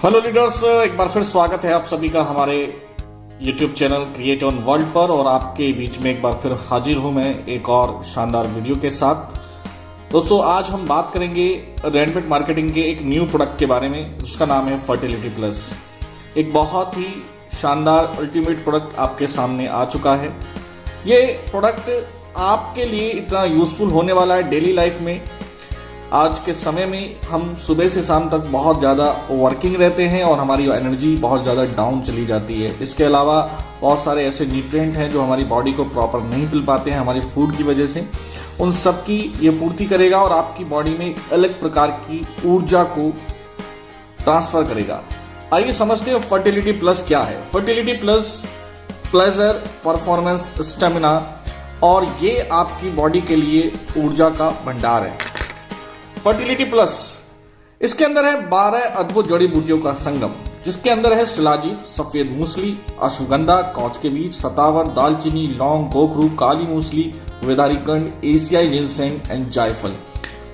Hello leaders, एक बार फिर स्वागत है आप सभी का हमारे YouTube channel create on world पर। और आपके बीच में एक बार फिर हाजिर हूं मैं एक और शानदार वीडियो के साथ। दोस्तों, आज हम बात करेंगे रेडमेड मार्केटिंग के एक न्यू प्रोडक्ट के बारे में जिसका नाम है फर्टिलिटी प्लस। एक बहुत ही शानदार अल्टीमेट प्रोडक्ट आपके सामने आ चुका है। ये प्रोडक्ट आपके लिए इतना यूजफुल होने वाला है डेली लाइफ में। आज के समय में हम सुबह से शाम तक बहुत ज़्यादा वर्किंग रहते हैं और हमारी एनर्जी बहुत ज़्यादा डाउन चली जाती है। इसके अलावा बहुत सारे ऐसे न्यूट्रिएंट हैं जो हमारी बॉडी को प्रॉपर नहीं मिल पाते हैं हमारी फूड की वजह से। उन सब की ये पूर्ति करेगा और आपकी बॉडी में एक अलग प्रकार की ऊर्जा को ट्रांसफर करेगा। आइए समझते हैं फर्टिलिटी प्लस क्या है। Fertility plus pleasure, performance, stamina, और ये आपकी बॉडी के लिए ऊर्जा का भंडार है। फर्टिलिटी प्लस, इसके अंदर है 12 अद्भुत जड़ी बूटियों का संगम, जिसके अंदर है शिलाजीत, सफेद मूसली, अश्वगंधा, कौच के बीज, सतावर, दालचीनी, लौंग, गोखरू, काली मूसली, वेदारी कंड, एशियाई जिनसेंग एंड जायफल।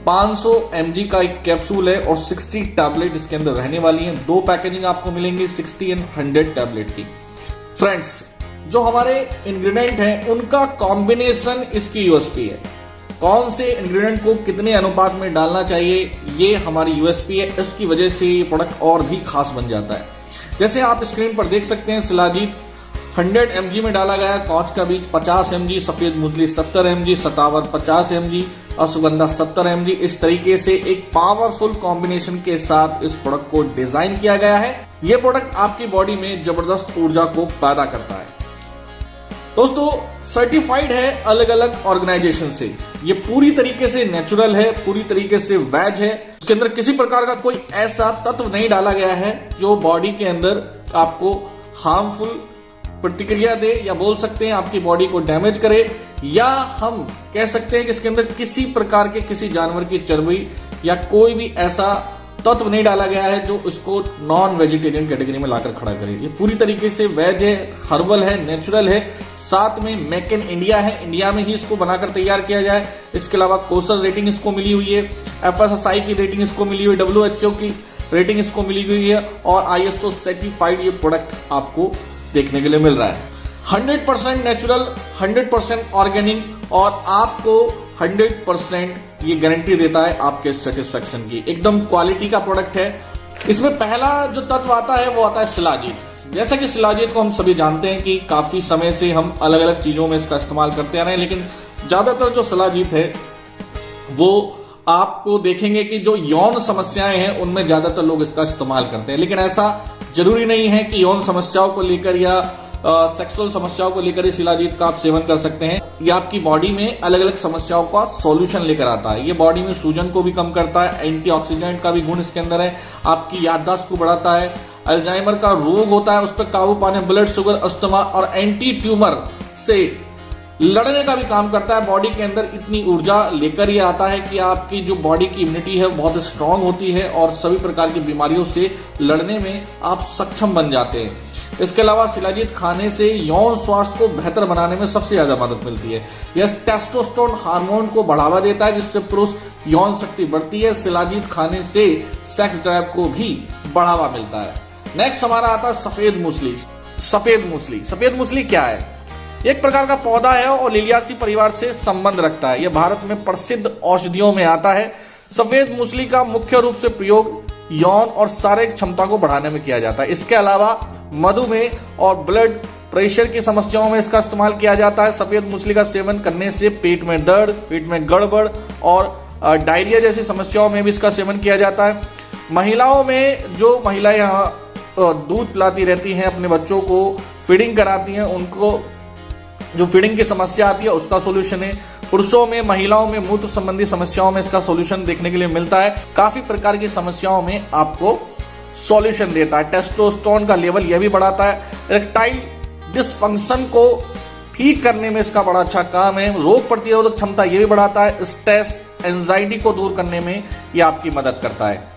500 mg का एक कैप्सूल है और 60 टैबलेट इसके अंदर रहने वाली हैं। 2 पैकेजिंग आपको मिलेंगी 60 एंड 100 टैबलेट की। फ्रेंड्स, जो हमारे इंग्रेडिएंट हैं उनका कॉम्बिनेशन इसकी यूएसपी है। कौन से इंग्रेडिएंट को कितने अनुपात में डालना चाहिए, ये हमारी यूएसपी है। इसकी वजह से ये प्रोडक्ट और भी खास बन जाता है। जैसे आप स्क्रीन पर देख सकते हैं, शिलाजीत 100 mg में डाला गया, कौच का बीज 50 mg, सफेद मूसली 70 mg, सतावर 50 mg, अश्वगंधा 70 mg। इस तरीके से एक पावरफुल कॉम्बिनेशन के साथ इस प्रोडक्ट को डिजाइन किया गया है। यह प्रोडक्ट आपकी बॉडी में जबरदस्त ऊर्जा को पैदा करता है। दोस्तों, सर्टिफाइड है अलग अलग ऑर्गेनाइजेशन से। ये पूरी तरीके से नेचुरल है, पूरी तरीके से वेज है। उसके अंदर किसी प्रकार का कोई ऐसा तत्व नहीं डाला गया है जो बॉडी के अंदर आपको हार्मफुल प्रतिक्रिया दे, या बोल सकते हैं आपकी बॉडी को डैमेज करे, या हम कह सकते हैं कि इसके अंदर किसी प्रकार के किसी जानवर की चर्बी या कोई भी ऐसा तत्व नहीं डाला गया है जो इसको नॉन वेजिटेरियन कैटेगरी में लाकर खड़ा करे। ये पूरी तरीके से वेज है, हर्बल है, नेचुरल है, साथ में मेक इन इंडिया है। इंडिया में ही इसको बनाकर तैयार किया जाए। इसके अलावा कोसर रेटिंग इसको मिली हुई है, FSSAI की रेटिंग इसको मिली हुई है, WHO की रेटिंग इसको मिली हुई है, और ISO सर्टिफाइड ये प्रोडक्ट आपको देखने के लिए मिल रहा है। 100% नेचुरल, 100% ऑर्गेनिक, और आपको 100% ये गारंटी देता है आपके सेटिस्फेक्शन की। एकदम क्वालिटी का प्रोडक्ट है। इसमें पहला जो तत्व आता है वो आता है शिलाजीत। जैसा कि शिलाजीत को हम सभी जानते हैं कि काफी समय से हम अलग अलग चीजों में इसका इस्तेमाल करते आ रहे हैं, लेकिन ज्यादातर जो शिलाजीत है वो आपको देखेंगे कि जो यौन समस्याएं हैं उनमें ज्यादातर लोग इसका इस्तेमाल करते हैं। लेकिन ऐसा जरूरी नहीं है कि यौन समस्याओं को लेकर या सेक्सुअल समस्याओं को लेकर शिलाजीत का आप सेवन कर सकते हैं। ये आपकी बॉडी में अलग अलग समस्याओं का सॉल्यूशन लेकर आता है। ये बॉडी में सूजन को भी कम करता है, एंटीऑक्सीडेंट का भी गुण इसके अंदर है, आपकी याददाश्त को बढ़ाता है, अल्जाइमर का रोग होता है उस पर काबू पाने, ब्लड शुगर, अस्थमा और एंटी ट्यूमर से लड़ने का भी काम करता है। बॉडी के अंदर इतनी ऊर्जा लेकर ये आता है कि आपकी जो बॉडी की इम्यूनिटी है बहुत स्ट्रांग होती है और सभी प्रकार की बीमारियों से लड़ने में आप सक्षम बन जाते हैं। इसके अलावा शिलाजीत खाने से यौन स्वास्थ्य को बेहतर बनाने में सबसे ज्यादा मदद मिलती है। यह टेस्टोस्टेरोन हार्मोन को बढ़ावा देता है जिससे पुरुष यौन शक्ति बढ़ती है। शिलाजीत खाने से सेक्स ड्राइव को भी बढ़ावा मिलता है। नेक्स्ट हमारा आता है सफेद मूसली। सफेद मूसली क्या है? एक प्रकार का पौधा है और लिलियासी परिवार से संबंध रखता है। यह भारत में प्रसिद्ध औषधियों में आता है। सफेद मूसली का मुख्य रूप से प्रयोग यौन और शारीरिक क्षमता को बढ़ाने में किया जाता है। इसके अलावा मधुमेह और ब्लड प्रेशर की समस्याओं में इसका इस्तेमाल किया जाता है। सफेद मूसली का सेवन करने से पेट में दर्द, पेट में गड़बड़ और डायरिया जैसी समस्याओं में भी इसका सेवन किया जाता है। महिलाओं में, जो महिलाएं यहाँ दूध पिलाती रहती हैं, अपने बच्चों को फीडिंग कराती हैं, उनको जो फीडिंग की समस्या आती है उसका सोल्यूशन है। पुरुषों में, महिलाओं में मूत्र संबंधी समस्याओं में इसका सोल्यूशन देखने के लिए मिलता है। काफी प्रकार की समस्याओं में आपको सॉल्यूशन देता है। टेस्टोस्टेरोन का लेवल यह भी बढ़ाता है। इरेक्टाइल डिसफंक्शन को ठीक करने में इसका बड़ा अच्छा काम है। रोग प्रतिरोधक क्षमता यह भी बढ़ाता है। स्ट्रेस, एंजाइटी को दूर करने में यह आपकी मदद करता है।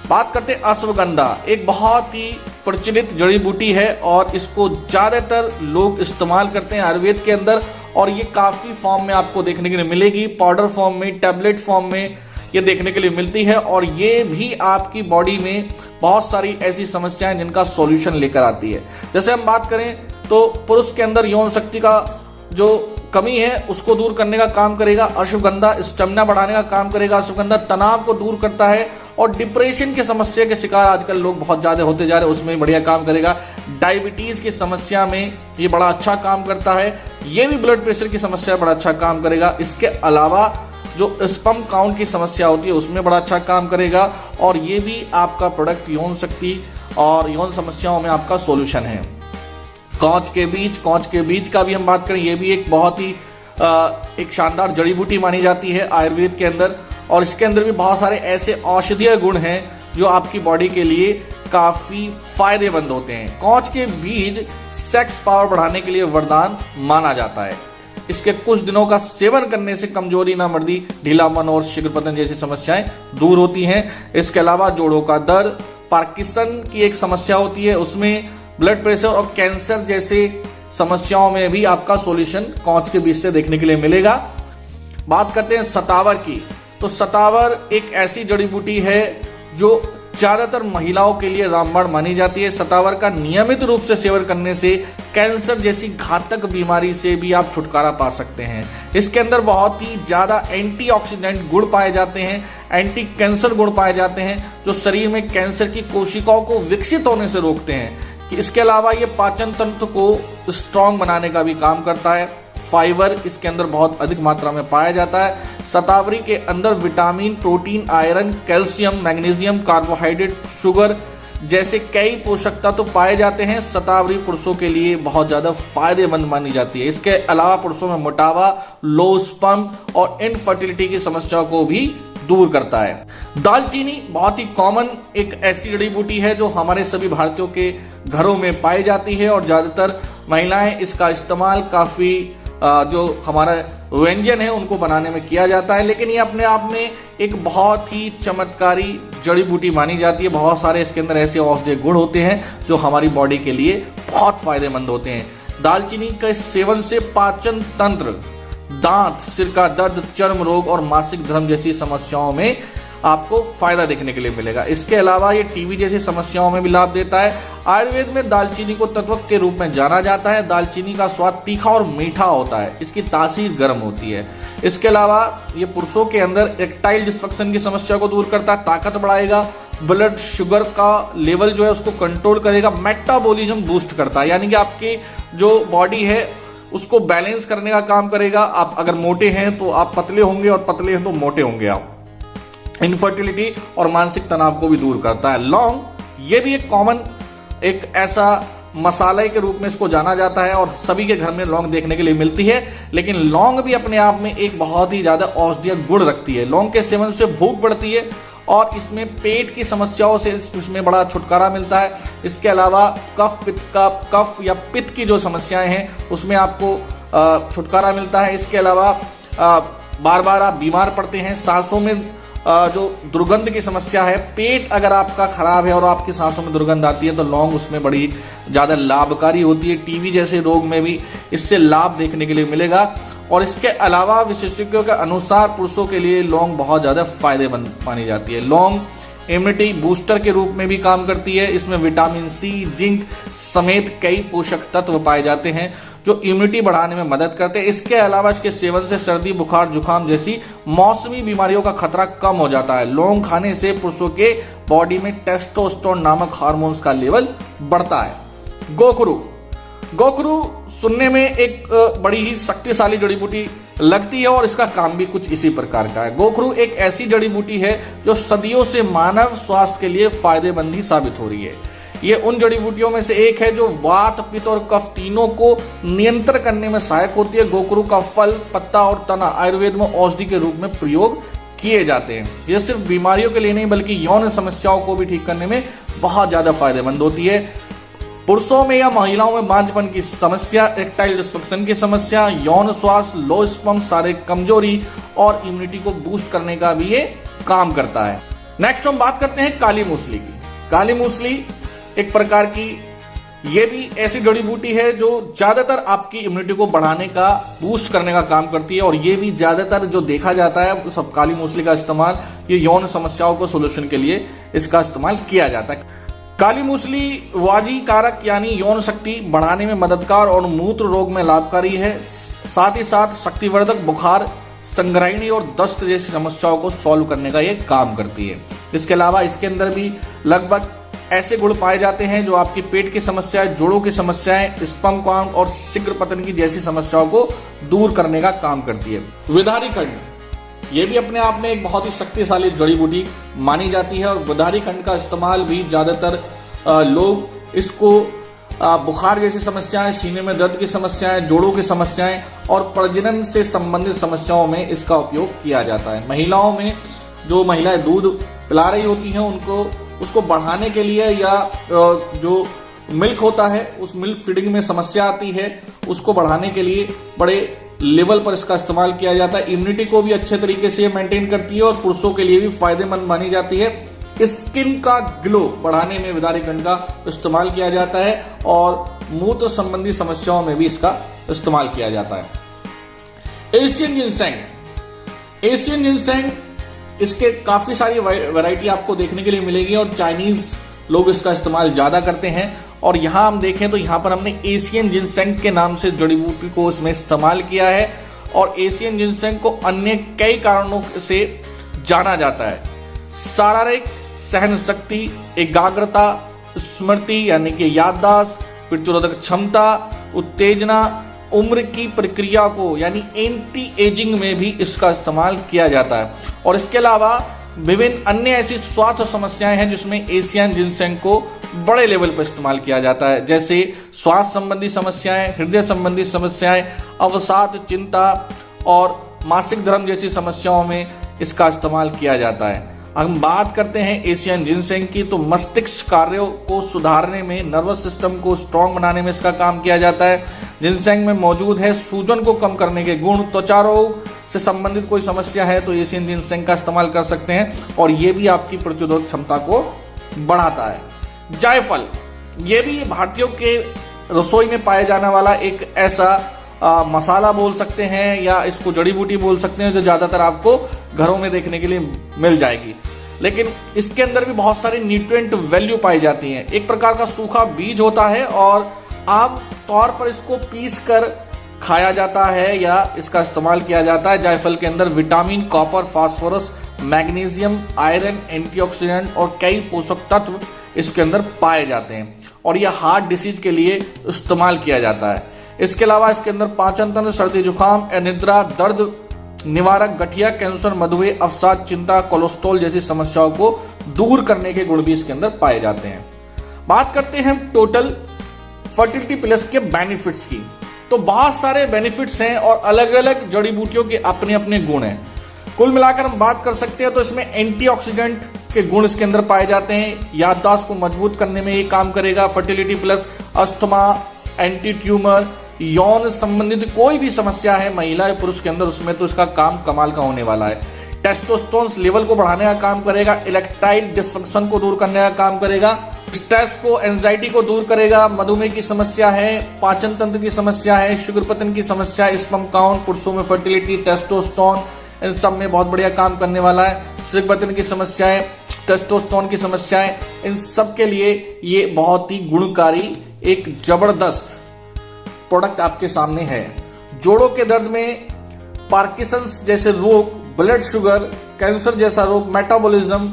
बात करते हैं अश्वगंधा। एक बहुत ही प्रचलित जड़ी बूटी है और इसको ज्यादातर लोग इस्तेमाल करते हैं आयुर्वेद के अंदर, और ये काफी फॉर्म में आपको देखने के लिए मिलेगी। पाउडर फॉर्म में, टैबलेट फॉर्म में, ये देखने के लिए मिलती है और ये भी आपकी बॉडी में बहुत सारी ऐसी समस्याएं जिनका सॉल्यूशन लेकर आती है। जैसे हम बात करें तो पुरुष के अंदर यौन शक्ति का जो कमी है उसको दूर करने का काम करेगा अश्वगंधा, स्टेमिना बढ़ाने का काम करेगा अश्वगंधा, तनाव को दूर करता है और डिप्रेशन की समस्या के शिकार आजकल लोग बहुत ज्यादा होते जा रहे हैं, उसमें बढ़िया काम करेगा। डायबिटीज की समस्या में ये बड़ा अच्छा काम करता है। ये भी ब्लड प्रेशर की समस्या बड़ा अच्छा काम करेगा। इसके अलावा जो स्पर्म काउंट की समस्या होती है उसमें बड़ा अच्छा काम करेगा और ये भी आपका प्रोडक्ट यौन शक्ति और यौन समस्याओं में आपका सॉल्यूशन है। कांच के बीज का भी हम बात करें, ये भी एक बहुत ही एक शानदार जड़ी बूटी मानी जाती है आयुर्वेद के अंदर और इसके अंदर भी बहुत सारे ऐसे औषधीय गुण हैं जो आपकी बॉडी के लिए काफी फायदेमंद होते हैं। कांच के बीज सेक्स पावर बढ़ाने के लिए वरदान माना जाता है। इसके कुछ दिनों का सेवन करने से कमजोरी, नामर्दी, ढीलापन और शीघ्र पतन जैसी समस्याएं दूर होती हैं। इसके अलावा जोड़ों का दर्द, पार्किंसन की एक समस्या होती है, उसमें ब्लड प्रेशर और कैंसर जैसे समस्याओं में भी आपका सॉल्यूशन कांच के बीज से देखने के लिए मिलेगा। बात करते हैं सतावर की, तो सतावर एक ऐसी जड़ी बूटी है जो ज्यादातर महिलाओं के लिए रामबाण मानी जाती है। सतावर का नियमित रूप से सेवन करने से कैंसर जैसी घातक बीमारी से भी आप छुटकारा पा सकते हैं। इसके अंदर बहुत ही ज्यादा एंटीऑक्सीडेंट गुण पाए जाते हैं, एंटी कैंसर गुण पाए जाते हैं जो शरीर में कैंसर की कोशिकाओं को विकसित होने से रोकते हैं। इसके अलावा ये पाचन तंत्र को स्ट्रांग बनाने का भी काम करता है। फाइबर इसके अंदर बहुत अधिक मात्रा में पाया जाता है। शतावरी के अंदर vitamin, protein, iron, calcium, magnesium, carbohydrate, sugar जैसे कई पोषक तत्व तो पाए जाते हैं। शतावरी पुरुषों के लिए बहुत ज्यादा फायदेमंद मानी जाती है। इसके अलावा पुरुषों में मोटापा, लो स्पर्म और इनफर्टिलिटी की समस्याओं को भी दूर करता है। दालचीनी बहुत ही कॉमन एक ऐसी जड़ी बूटी है जो हमारे सभी भारतीयों के घरों में पाई जाती है और ज्यादातर महिलाएं इसका इस्तेमाल काफी जो हमारा व्यंजन है उनको बनाने में किया जाता है। लेकिन ये अपने आप में एक बहुत ही चमत्कारी जड़ी बूटी मानी जाती है। बहुत सारे इसके अंदर ऐसे औषधीय गुण होते हैं जो हमारी बॉडी के लिए बहुत फायदेमंद होते हैं। दालचीनी के सेवन से पाचन तंत्र, दांत, सिर का दर्द, चर्म रोग और मासिक धर्म जैसी समस्याओं में आपको फायदा देखने के लिए मिलेगा। इसके अलावा ये टीबी जैसी समस्याओं में भी लाभ देता है। आयुर्वेद में दालचीनी को तत्वक के रूप में जाना जाता है। दालचीनी का स्वाद तीखा और मीठा होता है, इसकी तासीर गर्म होती है। इसके अलावा ये पुरुषों के अंदर इरेक्टाइल डिस्फंक्शन की समस्या को दूर करता है, ताकत बढ़ाएगा, ब्लड शुगर का लेवल जो है उसको कंट्रोल करेगा, मेटाबॉलिज्म बूस्ट करता है, यानी कि आपकी जो बॉडी है उसको बैलेंस करने का काम करेगा। आप अगर मोटे हैं तो आप पतले होंगे और पतले हैं तो मोटे होंगे आप। इनफर्टिलिटी और मानसिक तनाव को भी दूर करता है। लौंग, ये भी एक कॉमन एक ऐसा मसाले के रूप में इसको जाना जाता है और सभी के घर में लौंग देखने के लिए मिलती है। लेकिन लौंग भी अपने आप में एक बहुत ही ज्यादा औषधीय गुण रखती है। लौंग के सेवन से भूख बढ़ती है और इसमें पेट की समस्याओं से इसमें बड़ा छुटकारा मिलता है। इसके अलावा कफ या पित्त की जो समस्याएं हैं उसमें आपको छुटकारा मिलता है। इसके अलावा बार बार आप बीमार पड़ते हैं, सांसों में जो दुर्गंध की समस्या है, पेट अगर आपका खराब है और आपकी सांसों में दुर्गंध आती है तो लौंग उसमें बड़ी ज्यादा लाभकारी होती है। टीबी जैसे रोग में भी इससे लाभ देखने के लिए मिलेगा। और इसके अलावा विशेषज्ञों के अनुसार पुरुषों के लिए लौंग बहुत ज्यादा फायदेमंद मानी जाती है। लौंग इम्यूनिटी बूस्टर के रूप में भी काम करती है। इसमें विटामिन सी, जिंक समेत कई पोषक तत्व पाए जाते हैं जो इम्यूनिटी बढ़ाने में मदद करते हैं। इसके अलावा इसके सेवन से सर्दी, बुखार, जुकाम जैसी मौसमी बीमारियों का खतरा कम हो जाता है। लौंग खाने से पुरुषों के बॉडी में टेस्टोस्टेरोन नामक हार्मोन्स का लेवल बढ़ता है। गोखरू सुनने में एक बड़ी ही शक्तिशाली जड़ी बूटी लगती है और इसका काम भी कुछ इसी प्रकार का है। गोखरू एक ऐसी जड़ी बूटी है जो सदियों से मानव स्वास्थ्य के लिए फायदेमंद ही साबित हो रही है। ये उन जड़ी बूटियों में से एक है जो वात, पित्त और कफ तीनों को नियंत्रण करने में सहायक होती है। गोखरू का फल, पत्ता और तना आयुर्वेद में औषधि के रूप में प्रयोग किए जाते हैं। यह सिर्फ बीमारियों के लिए नहीं बल्कि यौन समस्याओं को भी ठीक करने में बहुत ज्यादा फायदेमंद होती है। पुरुषों में या महिलाओं में बांझपन की समस्या, इरेक्टाइल डिस्फंक्शन की समस्या, यौन स्वास्थ्य, लो स्पर्म, शारीरिक कमजोरी और इम्यूनिटी को बूस्ट करने का भी ये काम करता है। नेक्स्ट हम बात करते हैं काली मूसली की। काली मूसली एक प्रकार की ये भी ऐसी जड़ी बूटी है जो ज्यादातर आपकी इम्यूनिटी को बढ़ाने का, बूस्ट करने का काम करती है। और ये भी ज्यादातर जो देखा जाता है सब काली मूसली का इस्तेमाल ये यौन समस्याओं को सोल्यूशन के लिए इसका इस्तेमाल किया जाता है। काली मूसली वाजी कारक यानी यौन शक्ति बढ़ाने में मददगार और मूत्र रोग में लाभकारी है। साथ ही साथ शक्तिवर्धक, बुखार, संग्रहणी और दस्त जैसी समस्याओं को सॉल्व करने का ये काम करती है। इसके अलावा इसके अंदर भी लगभग ऐसे गुण पाए जाते हैं जो आपकी पेट की समस्याएं, जोड़ों की समस्याएं, स्पर्म काउंट और शीघ्र पतन की जैसी समस्याओं को दूर करने का काम करती है। विधारी खंड, ये भी अपने आप में एक बहुत ही शक्तिशाली जड़ी बूटी मानी जाती है और विधारी खंड का इस्तेमाल भी ज्यादातर लोग इसको बुखार जैसी समस्याएं, सीने में दर्द की समस्याएं, जोड़ों की समस्याएं और प्रजनन से संबंधित समस्याओं में इसका उपयोग किया जाता है। महिलाओं में जो महिलाएं दूध पिला रही होती हैं उनको उसको बढ़ाने के लिए या जो मिल्क होता है उस मिल्क फीडिंग में समस्या आती है उसको बढ़ाने के लिए बड़े लेवल पर इसका इस्तेमाल किया जाता है। इम्यूनिटी को भी अच्छे तरीके से मेंटेन करती है और पुरुषों के लिए भी फायदेमंद मानी जाती है। स्किन का ग्लो बढ़ाने में विधारी खंड का इस्तेमाल किया जाता है और मूत्र संबंधी समस्याओं में भी इसका इस्तेमाल किया जाता है। एशियन जिनसेंग, इसके काफी सारी वैरायटी आपको देखने के लिए मिलेगी और चाइनीज लोग इसका इस्तेमाल ज्यादा करते हैं। और यहां हम देखें तो यहां पर हमने एशियन जिनसेंग के नाम से जड़ी बूटी को इसमें इस्तेमाल किया है और एशियन जिनसेंग को अन्य कई कारणों से जाना जाता है। शारीरिक सहन शक्ति, एकाग्रता, स्मृति यानी कि याददाश्त, प्रतिरोधक क्षमता, उत्तेजना, उम्र की प्रक्रिया को यानी एंटी एजिंग में भी इसका इस्तेमाल किया जाता है। और इसके अलावा विभिन्न अन्य ऐसी स्वास्थ्य समस्याएं हैं जिसमें एशियन जिनसेंग को बड़े लेवल पर इस्तेमाल किया जाता है, जैसे स्वास्थ्य संबंधी समस्याएं, हृदय संबंधी समस्याएं, अवसाद, चिंता और मासिक धर्म जैसी समस्याओं में इसका इस्तेमाल किया जाता है। हम बात करते हैं एशियन जिनसेंग की तो मस्तिष्क कार्यों को सुधारने में, नर्वस सिस्टम को स्ट्रांग बनाने में इसका काम किया जाता है। जिनसेंग में मौजूद है सूजन को कम करने के गुण, त्वचा रोग से संबंधित कोई समस्या है तो एशियन जिनसेंग का इस्तेमाल कर सकते हैं और ये भी आपकी प्रतिरोधक क्षमता को बढ़ाता है। जायफल, ये भी भारतीयों के रसोई में पाया जाने वाला एक ऐसा मसाला बोल सकते हैं या इसको जड़ी बूटी बोल सकते हैं जो ज्यादातर आपको घरों में देखने के लिए मिल जाएगी, लेकिन इसके अंदर भी बहुत सारी न्यूट्रिएंट वैल्यू पाई जाती हैं। एक प्रकार का सूखा बीज होता है और आम तौर पर इसको पीस कर खाया जाता है या इसका इस्तेमाल किया जाता है। जायफल के अंदर vitamin, copper, phosphorus, magnesium, iron, antioxidant और कई पोषक तत्व इसके अंदर पाए जाते हैं और यह हार्ट डिसीज के लिए इस्तेमाल किया जाता है। इसके अलावा इसके अंदर पाचन तंत्र, सर्दी जुकाम, अनिद्रा, दर्द निवारक, गठिया, कैंसर, मधुमेह, अवसाद, चिंता, कोलेस्ट्रॉल जैसी समस्याओं को दूर करने के गुण भी इसके अंदर पाए जाते हैं। बात करते हैं टोटल फर्टिलिटी प्लस के बेनिफिट्स की, तो बहुत सारे बेनिफिट्स हैं और अलग अलग जड़ी बूटियों के अपने अपने गुण हैं। कुल मिलाकर हम बात कर सकते हैं तो इसमें एंटीऑक्सीडेंट के गुण इसके अंदर पाए जाते हैं, याददाश्त को मजबूत करने में ये काम करेगा। Fertility plus, asthma, anti tumour, यौन संबंधित कोई भी समस्या है महिला या पुरुष के अंदर उसमें तो इसका काम कमाल का होने वाला है। टेस्टोस्टेरोन लेवल को बढ़ाने का काम करेगा, इरेक्टाइल डिसफंक्शन को दूर करने का काम करेगा, स्ट्रेस को, एंजाइटी को दूर करेगा, मधुमेह की समस्या है, पाचन तंत्र की समस्या है, शुगर पतन की समस्या, स्पर्म काउंट, पुरुषों में फर्टिलिटी, टेस्टोस्टेरोन इन सब में बहुत बढ़िया काम करने वाला है। शुगर पतन की समस्याएं, टेस्टोस्टेरोन की समस्याएं, इन सब के लिए ये बहुत ही गुणकारी एक जबरदस्त प्रोडक्ट आपके सामने है। जोड़ों के दर्द में, पार्किंसंस जैसे रोग, ब्लड शुगर, कैंसर जैसा रोग, मेटाबॉलिज्म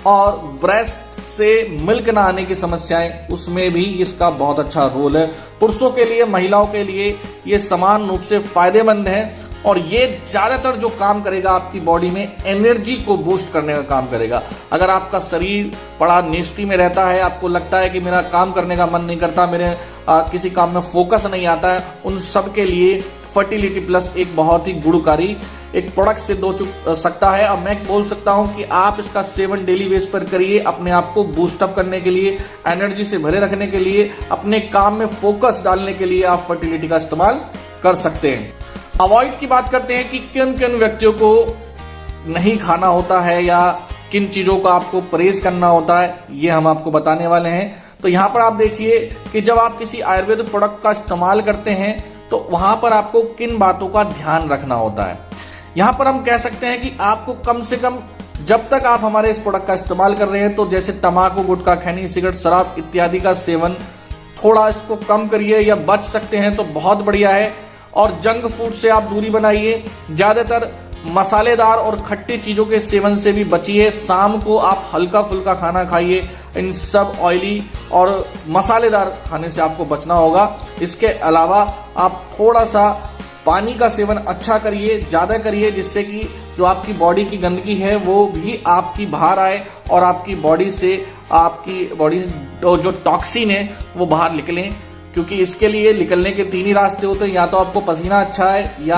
और ब्रेस्ट से मिल्क ना आने की समस्याएं, उसमें भी इसका बहुत अच्छा रोल है। पुरुषों के लिए, महिलाओं के लिए ये समान रूप से फायदेमंद है और ये ज्यादातर जो काम करेगा आपकी बॉडी में एनर्जी को बूस्ट करने का काम करेगा। अगर आपका शरीर बड़ा निश्चित में रहता है, आपको लगता है कि मेरा काम करने का मन नहीं करता, मेरे किसी काम में फोकस नहीं आता है, उन सब के लिए फर्टिलिटी प्लस एक बहुत ही गुणकारी एक प्रोडक्ट सिद्ध हो सकता है। अब मैं बोल सकता हूं कि आप इसका सेवन डेली बेस पर करिए, अपने आप को बूस्टअप करने के लिए, एनर्जी से भरे रखने के लिए, अपने काम में फोकस डालने के लिए आप फर्टिलिटी का इस्तेमाल कर सकते हैं। अवॉइड की बात करते हैं कि किन किन व्यक्तियों को नहीं खाना होता है या किन चीजों का आपको परहेज करना होता है, ये हम आपको बताने वाले हैं। तो यहाँ पर आप देखिए कि जब आप किसी आयुर्वेदिक प्रोडक्ट का इस्तेमाल करते हैं तो वहां पर आपको किन बातों का ध्यान रखना होता है। यहाँ पर हम कह सकते हैं कि आपको कम से कम जब तक आप हमारे इस प्रोडक्ट का इस्तेमाल कर रहे हैं, तो जैसे तंबाकू, गुटखा, खैनी, सिगरेट, शराब इत्यादि का सेवन थोड़ा इसको कम करिए या बच सकते हैं तो बहुत बढ़िया है। और जंक फूड से आप दूरी बनाइए, ज्यादातर मसालेदार और खट्टी चीजों के सेवन से भी बचिए। शाम को आप हल्का फुल्का खाना खाइए, इन सब ऑयली और मसालेदार खाने से आपको बचना होगा। इसके अलावा आप थोड़ा सा पानी का सेवन अच्छा करिए, ज्यादा करिए, जिससे कि जो आपकी बॉडी की गंदगी है वो भी आपकी बाहर आए और आपकी बॉडी से जो टॉक्सिन है वो बाहर निकलें। क्योंकि इसके लिए निकलने के 3 ही रास्ते होते हैं, या तो आपको पसीना अच्छा है, या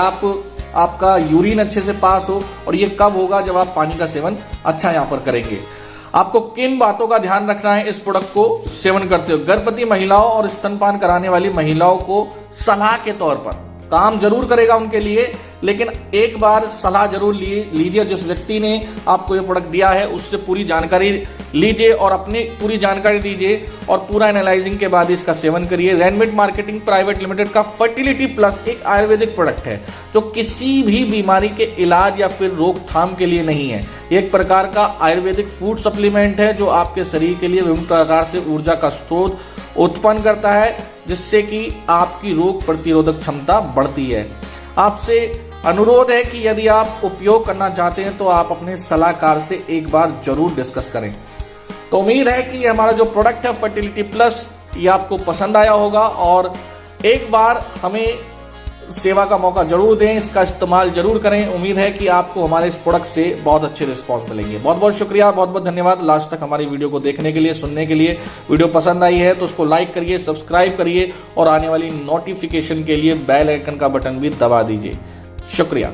आपका यूरिन अच्छे से पास हो। और ये कब होगा? जब आप पानी का सेवन अच्छा यहाँ पर करेंगे। आपको किन बातों का ध्यान रखना है इस प्रोडक्ट को सेवन करते हो? गर्भवती महिलाओं और स्तनपान कराने वाली महिलाओं को सलाह के तौर पर काम जरूर करेगा उनके लिए, लेकिन एक बार सलाह जरूर लीजिए। जिस व्यक्ति ने आपको ये प्रोडक्ट दिया है उससे पूरी जानकारी लीजिए और अपनी पूरी जानकारी दीजिए और पूरा एनालाइजिंग के बाद इसका सेवन करिए। रैनमेड मार्केटिंग प्राइवेट लिमिटेड का फर्टिलिटी प्लस एक आयुर्वेदिक प्रोडक्ट है जो किसी भी बीमारी के इलाज या फिर रोकथाम के लिए नहीं है। एक प्रकार का आयुर्वेदिक फूड सप्लीमेंट है जो आपके शरीर के लिए विभिन्न प्रकार से ऊर्जा का स्रोत उत्पन्न करता है, जिससे कि आपकी रोग प्रतिरोधक क्षमता बढ़ती है। आपसे अनुरोध है कि यदि आप उपयोग करना चाहते हैं तो आप अपने सलाहकार से एक बार जरूर डिस्कस करें। तो उम्मीद है कि हमारा जो प्रोडक्ट है फर्टिलिटी प्लस ये आपको पसंद आया होगा और एक बार हमें सेवा का मौका जरूर दें, इसका इस्तेमाल जरूर करें। उम्मीद है कि आपको हमारे इस प्रोडक्ट से बहुत अच्छे रिस्पांस मिलेंगे। बहुत बहुत शुक्रिया, बहुत बहुत धन्यवाद लास्ट तक हमारी वीडियो को देखने के लिए, सुनने के लिए। वीडियो पसंद आई है तो उसको लाइक करिए, सब्सक्राइब करिए और आने वाली नोटिफिकेशन के लिए बेल आइकन का बटन भी दबा दीजिए। शुक्रिया।